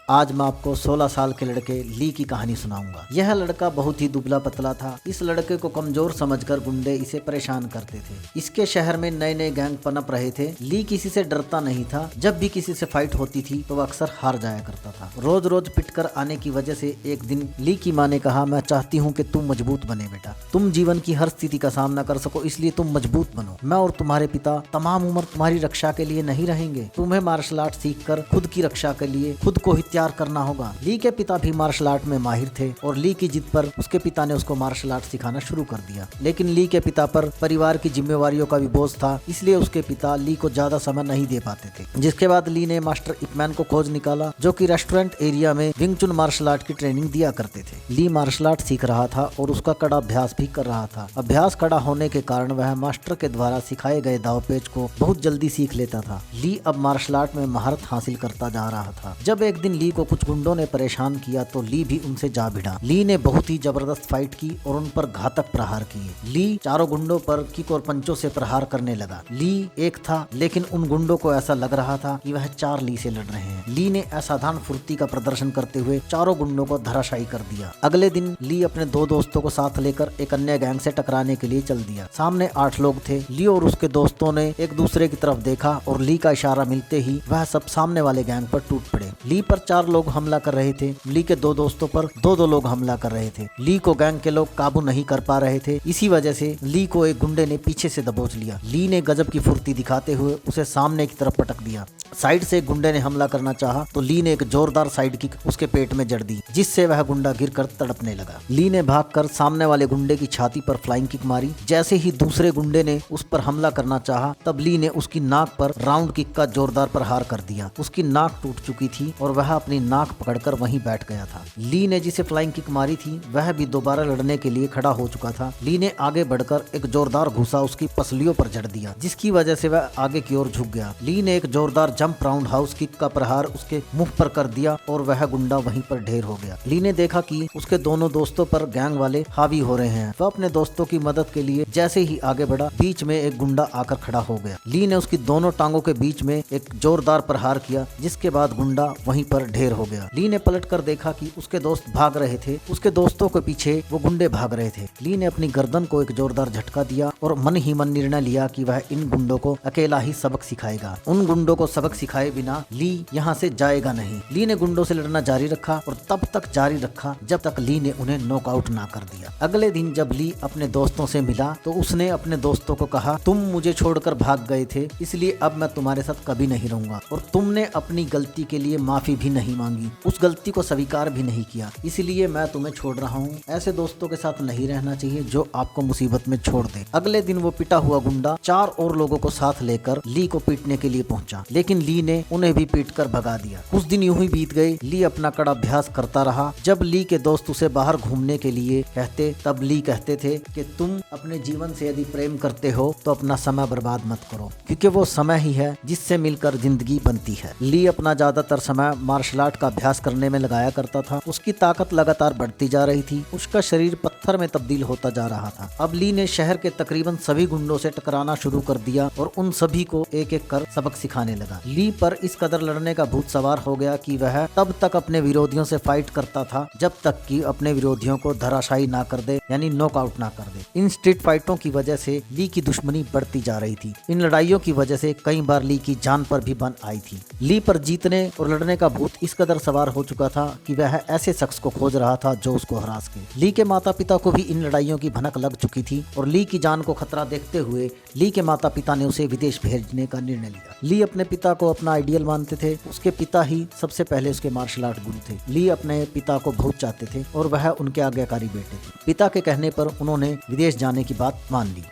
आज मैं आपको 16 साल के लड़के ली की कहानी सुनाऊंगा। यह लड़का बहुत ही दुबला पतला था। इस लड़के को कमजोर समझकर गुंडे इसे परेशान करते थे। इसके शहर में नए नए गैंग पनप रहे थे। ली किसी से डरता नहीं था। जब भी किसी से फाइट होती थी तो वह अक्सर हार जाया करता था। रोज रोज पिटकर आने की वजह से एक दिन ली की माँ ने कहा, मैं चाहती हूँ कि तुम मजबूत बने बेटा, तुम जीवन की हर स्थिति का सामना कर सको, इसलिए तुम मजबूत बनो। मैं और तुम्हारे पिता तमाम उम्र तुम्हारी रक्षा के लिए नहीं रहेंगे। तुम्हें मार्शल आर्ट सीख कर खुद की रक्षा के लिए खुद को ही तैयार करना होगा। ली के पिता भी मार्शल आर्ट में माहिर थे और ली की जिद पर उसके पिता ने उसको मार्शल आर्ट सिखाना शुरू कर दिया। लेकिन ली के पिता पर परिवार की जिम्मेवारियों का भी बोझ था, इसलिए उसके पिता ली को ज्यादा समय नहीं दे पाते थे। जिसके बाद ली ने मास्टर इप मैन को खोज निकाला, जो कि रेस्टोरेंट एरिया में विंग चुन मार्शल आर्ट की ट्रेनिंग दिया करते थे। ली मार्शल आर्ट सीख रहा था और उसका कड़ा अभ्यास भी कर रहा था। अभ्यास कड़ा होने के कारण वह मास्टर के द्वारा सिखाए गए दावपेच को बहुत जल्दी सीख लेता था। ली अब मार्शल आर्ट में महारत हासिल करता जा रहा था। जब एक दिन ली को कुछ गुंडों ने परेशान किया तो ली भी उनसे जा भिड़ा। ली ने बहुत ही जबरदस्त फाइट की और उन पर घातक प्रहार किए। ली चारों गुंडों पर किक और पंचों से प्रहार करने लगा। ली एक था, लेकिन उन गुंडों को ऐसा लग रहा था कि वह 4 ली से लड़ रहे हैं। ली ने असाधारण फुर्ती का प्रदर्शन करते हुए चारों गुंडों को धराशायी कर दिया। अगले दिन ली अपने 2 दोस्तों को साथ लेकर एक अन्य गैंग से टकराने के लिए चल दिया। सामने 8 लोग थे। ली और उसके दोस्तों ने एक दूसरे की तरफ देखा और ली का इशारा मिलते ही वह सब सामने वाले गैंग पर टूट पड़े। ली पर 4 लोग हमला कर रहे थे। ली के 2 दोस्तों पर 2-2 लोग हमला कर रहे थे। ली को गैंग के लोग काबू नहीं कर पा रहे थे। इसी वजह से ली को एक गुंडे ने पीछे से दबोच लिया। ली ने गजब की फुर्ती दिखाते हुए उसे सामने की तरफ पटक दिया। साइड से एक गुंडे ने हमला करना चाहा तो ली ने एक जोरदार साइड किक उसके पेट में जड़ दी, जिससे वह गुंडा गिरकर तड़पने लगा। ली ने भागकर सामने वाले गुंडे की छाती पर फ्लाइंग किक मारी। जैसे ही दूसरे गुंडे ने उस पर हमला करना चाहा तब ली ने उसकी नाक पर राउंड किक का जोरदार प्रहार कर दिया। उसकी नाक टूट चुकी थी और वह अपनी नाक पकड़कर वहीं बैठ गया था। ली ने जिसे फ्लाइंग किक मारी थी वह भी दोबारा लड़ने के लिए खड़ा हो चुका था। ली ने आगे बढ़कर एक जोरदार घुसा उसकी पसलियों पर जड़ दिया, जिसकी वजह से वह आगे की ओर झुक गया। ली ने एक जोरदार जंप राउंड हाउस किक का प्रहार उसके मुंह पर कर दिया और वह गुंडा वहीं पर ढेर हो गया। ली ने देखा कि उसके दोनों दोस्तों पर गैंग वाले हावी हो रहे हैं। वह अपने दोस्तों की मदद के लिए जैसे ही आगे बढ़ा, बीच में एक गुंडा आकर खड़ा हो गया। ली ने उसकी दोनों टांगों के बीच में एक जोरदार प्रहार किया, जिसके बाद गुंडा वहीं पर ढेर हो गया। ली ने पलट कर देखा कि उसके दोस्त भाग रहे थे। उसके दोस्तों के पीछे वो गुंडे भाग रहे थे। ली ने अपनी गर्दन को एक जोरदार झटका दिया और मन ही मन निर्णय लिया कि वह इन गुंडों को अकेला ही सबक सिखाएगा। उन गुंडों को सबक सिखाए बिना ली यहाँ से जाएगा नहीं। ली ने गुंडों से लड़ना जारी रखा और तब तक जारी रखा जब तक ली ने उन्हें नॉकआउट ना कर दिया। अगले दिन जब ली अपने दोस्तों से मिला तो उसने अपने दोस्तों को कहा, तुम मुझे छोड़कर भाग गए थे, इसलिए अब मैं तुम्हारे साथ कभी नहीं रहूंगा और तुमने अपनी गलती के लिए माफी भी नहीं मांगी, उस गलती को स्वीकार भी नहीं किया, इसलिए मैं तुम्हें छोड़ रहा हूँ। ऐसे दोस्तों के साथ नहीं रहना चाहिए जो आपको मुसीबत में छोड़ दे। अगले दिन वो पिटा हुआ गुंडा 4 और लोगों को साथ लेकर ली को पीटने के लिए पहुंचा, लेकिन ली ने उन्हें भी पीट कर भगा दिया। कुछ दिन यूं ही बीत गए। ली अपना कड़ा अभ्यास करता रहा। जब ली के दोस्त उसे बाहर घूमने के लिए कहते तब ली कहते थे कि तुम अपने जीवन से यदि प्रेम करते हो तो अपना समय बर्बाद मत करो, क्योंकि वो समय ही है जिससे मिलकर जिंदगी बनती है। ली अपना ज्यादातर समय मार्शल आर्ट का अभ्यास करने में लगाया करता था। उसकी ताकत लगातार बढ़ती जा रही थी। उसका शरीर पत्थर में तब्दील होता जा रहा था। अब ली ने शहर के तकरीबन सभी गुंडों से टकराना शुरू कर दिया और उन सभी को एक एक कर सबक सिखाने लगा। ली पर इस कदर लड़ने का भूत सवार हो गया कि वह तब तक अपने विरोधियों से फाइट करता था जब तक कि अपने विरोधियों को धराशायी ना कर दे, यानी नॉकआउट ना कर दे। इन स्ट्रीट फाइटों की वजह से ली की दुश्मनी बढ़ती जा रही थी। इन लड़ाइयों की वजह से कई बार ली की जान पर भी बन आई थी। ली पर जीतने और लड़ने का भूत इस कदर सवार हो चुका था कि वह ऐसे शख्स को खोज रहा था जो उसको हरा सके। ली के माता पिता को भी इन लड़ाइयों की भनक लग चुकी थी और ली की जान को खतरा देखते हुए ली के माता पिता ने उसे विदेश भेजने का निर्णय लिया। ली अपने पिता को अपना आइडियल मानते थे। उसके पिता ही सबसे पहले उसके मार्शल आर्ट गुरु थे। ली अपने पिता को बहुत चाहते थे और वह उनके आज्ञाकारी बेटे थे। पिता के कहने पर उन्होंने विदेश जाने की बात मान ली।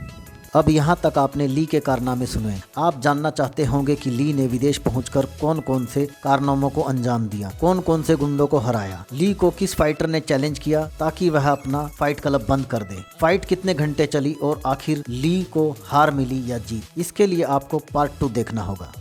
अब यहाँ तक आपने ली के कारनामे सुने। आप जानना चाहते होंगे कि ली ने विदेश पहुंचकर कौन कौन से कारनामों को अंजाम दिया, कौन कौन से गुंडों को हराया, ली को किस फाइटर ने चैलेंज किया ताकि वह अपना फाइट क्लब बंद कर दे, फाइट कितने घंटे चली और आखिर ली को हार मिली या जीत। इसके लिए आपको पार्ट 2 देखना होगा।